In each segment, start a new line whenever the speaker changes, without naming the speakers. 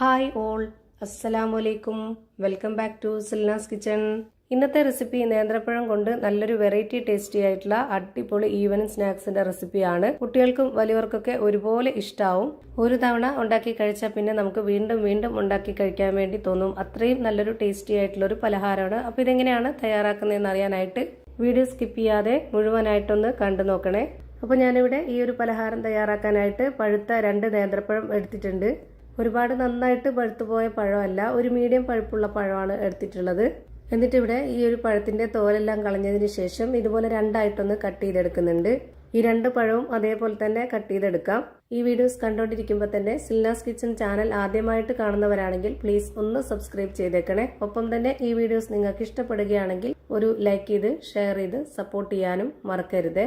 Hi all, അസ്സലാമലൈക്കും. Welcome back to സിൽനാസ് kitchen. ഇന്നത്തെ റെസിപ്പി നേന്ത്രപ്പഴം കൊണ്ട് നല്ലൊരു വെറൈറ്റി ടേസ്റ്റി ആയിട്ടുള്ള അടിപൊളി ഈവനിങ് സ്നാക്സിന്റെ റെസിപ്പിയാണ്. കുട്ടികൾക്കും വലിയവർക്കൊക്കെ ഒരുപോലെ ഇഷ്ടാവും. ഒരു തവണ ഉണ്ടാക്കി കഴിച്ചാൽ പിന്നെ നമുക്ക് വീണ്ടും വീണ്ടും ഉണ്ടാക്കി കഴിക്കാൻ വേണ്ടി തോന്നും. അത്രയും നല്ലൊരു ടേസ്റ്റി ആയിട്ടുള്ള ഒരു പലഹാരമാണ്. അപ്പോൾ ഇതെങ്ങനെയാണ് തയ്യാറാക്കുന്നതെന്ന് അറിയാനായിട്ട് വീഡിയോ സ്കിപ്പ് ചെയ്യാതെ മുഴുവനായിട്ടൊന്ന് കണ്ടു നോക്കണേ. അപ്പോൾ ഞാനിവിടെ ഈ ഒരു പലഹാരം തയ്യാറാക്കാനായിട്ട് പഴുത്ത 2 നേന്ത്രപ്പഴം എടുത്തിട്ടുണ്ട്. ഒരുപാട് നന്നായിട്ട് പഴുത്തുപോയ പഴമല്ല, ഒരു മീഡിയം പഴുപ്പുള്ള പഴമാണ് എടുത്തിട്ടുള്ളത്. എന്നിട്ടിവിടെ ഈ ഒരു പഴത്തിന്റെ തോലെല്ലാം കളഞ്ഞതിന് ശേഷം ഇതുപോലെ രണ്ടായിട്ടൊന്ന് കട്ട് ചെയ്തെടുക്കുന്നുണ്ട്. ഈ 2 പഴവും അതേപോലെ തന്നെ കട്ട് ചെയ്തെടുക്കാം. ഈ വീഡിയോസ് കണ്ടുകൊണ്ടിരിക്കുമ്പോൾ തന്നെ സിൽനാസ് കിച്ചൺ ചാനൽ ആദ്യമായിട്ട് കാണുന്നവരാണെങ്കിൽ പ്ലീസ് ഒന്ന് സബ്സ്ക്രൈബ് ചെയ്തേക്കണേ. ഒപ്പം തന്നെ ഈ വീഡിയോസ് നിങ്ങൾക്ക് ഇഷ്ടപ്പെടുകയാണെങ്കിൽ ഒരു ലൈക്ക് ചെയ്ത് ഷെയർ ചെയ്ത് സപ്പോർട്ട് ചെയ്യാനും മറക്കരുത്.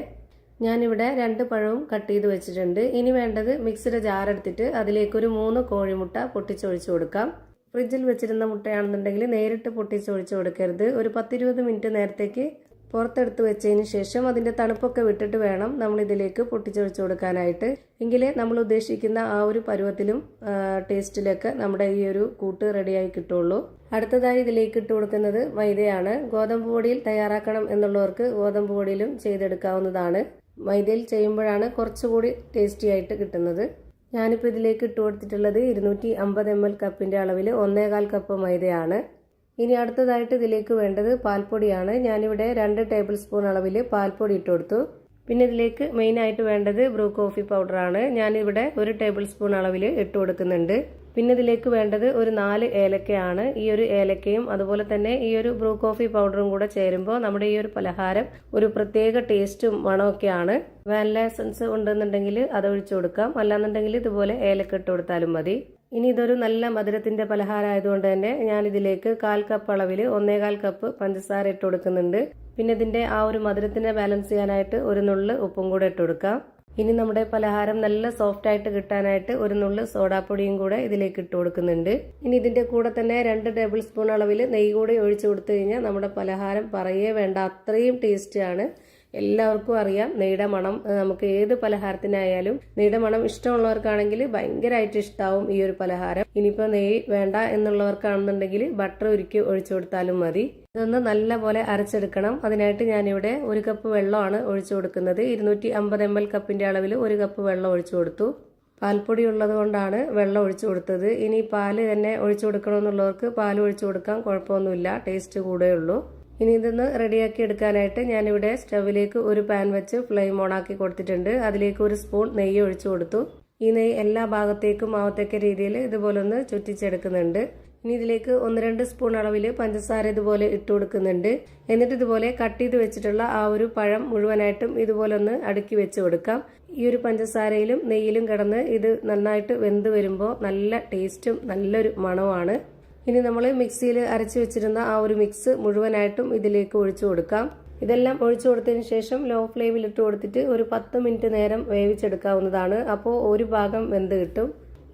ഞാനിവിടെ 2 പഴവും കട്ട് ചെയ്ത് വെച്ചിട്ടുണ്ട്. ഇനി വേണ്ടത് മിക്സിയുടെ ജാർ എടുത്തിട്ട് അതിലേക്ക് ഒരു 3 കോഴിമുട്ട പൊട്ടിച്ചൊഴിച്ചു കൊടുക്കാം. ഫ്രിഡ്ജിൽ വെച്ചിരുന്ന മുട്ടയാണെന്നുണ്ടെങ്കിൽ നേരിട്ട് പൊട്ടിച്ചൊഴിച്ചു കൊടുക്കരുത്. ഒരു 10-20 മിനിറ്റ് നേരത്തേക്ക് പുറത്തെടുത്ത് വെച്ചതിന് ശേഷം അതിന്റെ തണുപ്പൊക്കെ വിട്ടിട്ട് വേണം നമ്മൾ ഇതിലേക്ക് പൊട്ടിച്ചൊഴിച്ചു കൊടുക്കാനായിട്ട്. എങ്കിലേ നമ്മൾ ഉദ്ദേശിക്കുന്ന ആ ഒരു പരുവത്തിലും ടേസ്റ്റിലൊക്കെ നമ്മുടെ ഈ ഒരു കൂട്ട് റെഡിയായി കിട്ടുള്ളൂ. അടുത്തതായി ഇതിലേക്ക് ഇട്ട് കൊടുക്കുന്നത് മൈദയാണ്. ഗോതമ്പ് പൊടിയിൽ തയ്യാറാക്കണം എന്നുള്ളവർക്ക് ഗോതമ്പ് പൊടിയിലും ചെയ്തെടുക്കാവുന്നതാണ്. മൈദയിൽ ചെയ്യുമ്പോഴാണ് കുറച്ചുകൂടി ടേസ്റ്റി ആയിട്ട് കിട്ടുന്നത്. ഞാനിപ്പോൾ ഇതിലേക്ക് ഇട്ട് കൊടുത്തിട്ടുള്ളത് 250 ml കപ്പിന്റെ അളവിൽ 1/4 കപ്പ് മൈദയാണ്. ഇനി അടുത്തതായിട്ട് ഇതിലേക്ക് വേണ്ടത് പാൽപ്പൊടിയാണ്. ഞാനിവിടെ 2 ടേബിൾ സ്പൂൺ അളവിൽ പാൽപ്പൊടി ഇട്ട് കൊടുത്തു. പിന്നെ ഇതിലേക്ക് മെയിൻ ആയിട്ട് വേണ്ടത് ബ്രൂ കോഫി പൗഡറാണ്. ഞാനിവിടെ 1 ടേബിൾ സ്പൂൺ അളവിൽ ഇട്ട് കൊടുക്കുന്നുണ്ട്. പിന്നെ ഇതിലേക്ക് വേണ്ടത് ഒരു 4 ഏലക്കയാണ്. ഈ ഒരു ഏലക്കയും അതുപോലെ തന്നെ ഈ ഒരു ബ്രൂ കോഫി പൗഡറും കൂടെ ചേരുമ്പോൾ നമ്മുടെ ഈ ഒരു പലഹാരം ഒരു പ്രത്യേക ടേസ്റ്റും മണമൊക്കെയാണ്. വാനില എസൻസ് ഉണ്ടെന്നുണ്ടെങ്കിൽ അത് ഒഴിച്ചു കൊടുക്കാം, അല്ലാന്നുണ്ടെങ്കിൽ ഇതുപോലെ ഏലക്ക ഇട്ട് കൊടുത്താലും മതി. ഇനി ഇതൊരു നല്ല മധുരത്തിന്റെ പലഹാരം ആയതുകൊണ്ട് തന്നെ ഞാൻ ഇതിലേക്ക് 1/4 കപ്പ് അളവിൽ 1/4 കപ്പ് പഞ്ചസാര ഇട്ട് കൊടുക്കുന്നുണ്ട്. പിന്നെ ഇതിന്റെ ആ ഒരു മധുരത്തിനെ ബാലൻസ് ചെയ്യാനായിട്ട് ഒരു നുള്ള് ഉപ്പും കൂടെ ഇട്ട് കൊടുക്കാം. ഇനി നമ്മുടെ പലഹാരം നല്ല സോഫ്റ്റ് ആയിട്ട് കിട്ടാനായിട്ട് ഒരു നുള്ള് സോഡാപ്പൊടിയും കൂടെ ഇതിലേക്ക് ഇട്ട് കൊടുക്കുന്നുണ്ട്. ഇനി ഇതിന്റെ കൂടെ തന്നെ 2 ടേബിൾ സ്പൂൺ അളവിൽ നെയ്യ് കൂടെ ഒഴിച്ചു കൊടുത്തു കഴിഞ്ഞാൽ നമ്മുടെ പലഹാരം പറയേ വേണ്ട, അത്രയും ടേസ്റ്റിയാണ്. എല്ലാവർക്കും അറിയാം നെയ്യുടെ മണം. നമുക്ക് ഏത് പലഹാരത്തിനായാലും നെയ്യുടെ മണം ഇഷ്ടമുള്ളവർക്കാണെങ്കിൽ ഭയങ്കരമായിട്ട് ഇഷ്ടാവും ഈ ഒരു പലഹാരം. ഇനിയിപ്പോൾ നെയ്യ് വേണ്ട എന്നുള്ളവർക്കാണെന്നുണ്ടെങ്കിൽ ബട്ടർ ഉരുക്കി ഒഴിച്ചു കൊടുത്താലും മതി. ഇതൊന്ന് നല്ല പോലെ അരച്ചെടുക്കണം. അതിനായിട്ട് ഞാനിവിടെ 1 കപ്പ് വെള്ളമാണ് ഒഴിച്ചു കൊടുക്കുന്നത്. 250 ml കപ്പിന്റെ അളവിൽ 1 കപ്പ് വെള്ളം ഒഴിച്ചു കൊടുത്തു. പാൽപ്പൊടി ഉള്ളത് കൊണ്ടാണ് വെള്ളം ഒഴിച്ചു കൊടുത്തത്. ഇനി പാല് തന്നെ ഒഴിച്ചു കൊടുക്കണമെന്നുള്ളവർക്ക് പാൽ ഒഴിച്ചു കൊടുക്കാം, കുഴപ്പമൊന്നുമില്ല, ടേസ്റ്റ് കൂടെയുള്ളൂ. ഇനി ഇതൊന്ന് റെഡിയാക്കി എടുക്കാനായിട്ട് ഞാനിവിടെ സ്റ്റവിലേക്ക് ഒരു പാൻ വെച്ച് ഫ്ലെയിം ഓണാക്കി കൊടുത്തിട്ടുണ്ട്. അതിലേക്ക് 1 സ്പൂൺ നെയ്യ് ഒഴിച്ചു കൊടുത്തു. ഈ നെയ്യ് എല്ലാ ഭാഗത്തേക്കും ആവത്തക്ക രീതിയിൽ ഇതുപോലെ ഒന്ന് ചുറ്റിച്ചെടുക്കുന്നുണ്ട്. ഇനി ഇതിലേക്ക് 1-2 സ്പൂൺ അളവിൽ പഞ്ചസാര ഇതുപോലെ ഇട്ട് കൊടുക്കുന്നുണ്ട്. എന്നിട്ട് ഇതുപോലെ കട്ട് ചെയ്ത് വെച്ചിട്ടുള്ള ആ ഒരു പഴം മുഴുവനായിട്ടും ഇതുപോലെ ഒന്ന് അടുക്കി വെച്ച് കൊടുക്കാം. ഈ ഒരു പഞ്ചസാരയിലും നെയ്യിലും കിടന്ന് ഇത് നന്നായിട്ട് വെന്ത് വരുമ്പോൾ നല്ല ടേസ്റ്റും നല്ലൊരു മണവുമാണ്. ഇനി നമ്മൾ മിക്സിയിൽ അരച്ചു വെച്ചിരുന്ന ആ ഒരു മിക്സ് മുഴുവനായിട്ടും ഇതിലേക്ക് ഒഴിച്ചു കൊടുക്കാം. ഇതെല്ലാം ഒഴിച്ചു കൊടുത്തതിന് ശേഷം ലോ ഫ്ലെയിമിൽ ഇട്ട് കൊടുത്തിട്ട് ഒരു 10 മിനിറ്റ് നേരം വേവിച്ചെടുക്കാവുന്നതാണ്. അപ്പോൾ ഒരു ഭാഗം വെന്ത് കിട്ടും.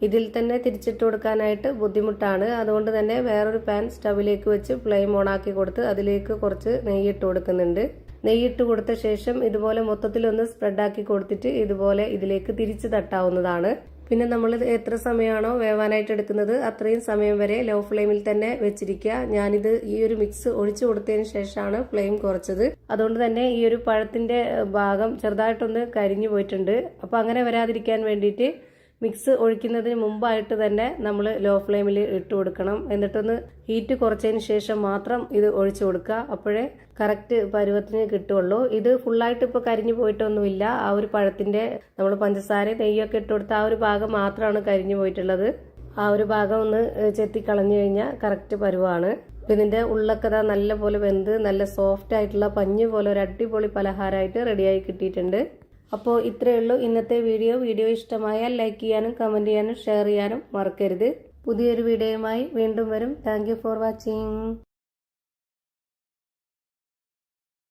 ഇതിൽ തന്നെ തിരിച്ചിട്ട് കൊടുക്കാനായിട്ട് ബുദ്ധിമുട്ടാണ്. അതുകൊണ്ട് തന്നെ വേറൊരു പാൻ സ്റ്റവിലേക്ക് വെച്ച് ഫ്ലെയിം ഓണാക്കി കൊടുത്ത് അതിലേക്ക് കുറച്ച് നെയ്യ് ഇട്ട് കൊടുക്കുന്നുണ്ട്. നെയ്യിട്ട് കൊടുത്ത ശേഷം ഇതുപോലെ മൊത്തത്തിലൊന്ന് സ്പ്രെഡാക്കി കൊടുത്തിട്ട് ഇതുപോലെ ഇതിലേക്ക് തിരിച്ച് തട്ടാവുന്നതാണ്. പിന്നെ നമ്മൾ എത്ര സമയമാണോ വേവാനായിട്ട് എടുക്കുന്നത് അത്രയും സമയം വരെ ലോ ഫ്ലെയിമിൽ തന്നെ വെച്ചിരിക്കുക. ഞാനിത് ഈ ഒരു മിക്സ് ഒഴിച്ചു കൊടുത്തതിന് ശേഷമാണ് ഫ്ലെയിം കുറച്ചത്. അതുകൊണ്ട് തന്നെ ഈ ഒരു പഴത്തിന്റെ ഭാഗം ചെറുതായിട്ടൊന്ന് കരിഞ്ഞു പോയിട്ടുണ്ട്. അപ്പൊ അങ്ങനെ വരാതിരിക്കാൻ വേണ്ടിയിട്ട് മിക്സ് ഒഴിക്കുന്നതിന് മുമ്പായിട്ട് തന്നെ നമ്മൾ ലോ ഫ്ലെയിമിൽ ഇട്ട് കൊടുക്കണം. എന്നിട്ടൊന്ന് ഹീറ്റ് കുറച്ചതിന് ശേഷം മാത്രം ഇത് ഒഴിച്ചു കൊടുക്കുക. അപ്പോഴേ കറക്റ്റ് പരുവത്തിന് കിട്ടുള്ളൂ. ഇത് ഫുള്ളായിട്ട് ഇപ്പോൾ കരിഞ്ഞു പോയിട്ടൊന്നുമില്ല. ആ ഒരു പഴത്തിന്റെ നമ്മൾ പഞ്ചസാര നെയ്യൊക്കെ ഇട്ട് കൊടുത്ത ആ ഒരു ഭാഗം മാത്രമാണ് കരിഞ്ഞു പോയിട്ടുള്ളത്. ആ ഒരു ഭാഗം ഒന്ന് ചെത്തിക്കളഞ്ഞു കഴിഞ്ഞാൽ കറക്റ്റ് പരുവാണ്. ഇതിന്റെ ഉള്ളൊക്കെ നല്ല പോലെ വെന്ത് നല്ല സോഫ്റ്റ് ആയിട്ടുള്ള പഞ്ഞ് പോലെ ഒരു അടിപൊളി പലഹാരമായിട്ട് റെഡിയായി കിട്ടിയിട്ടുണ്ട്. അപ്പോൾ ഇത്രയേ ഉള്ളൂ ഇന്നത്തെ വീഡിയോ ഇഷ്ടമായാൽ ലൈക്ക് ചെയ്യാനും കമന്റ് ചെയ്യാനും ഷെയർ ചെയ്യാനും മറക്കരുത്. പുതിയൊരു വീഡിയോയുമായി വീണ്ടും വരും. Thank you for watching.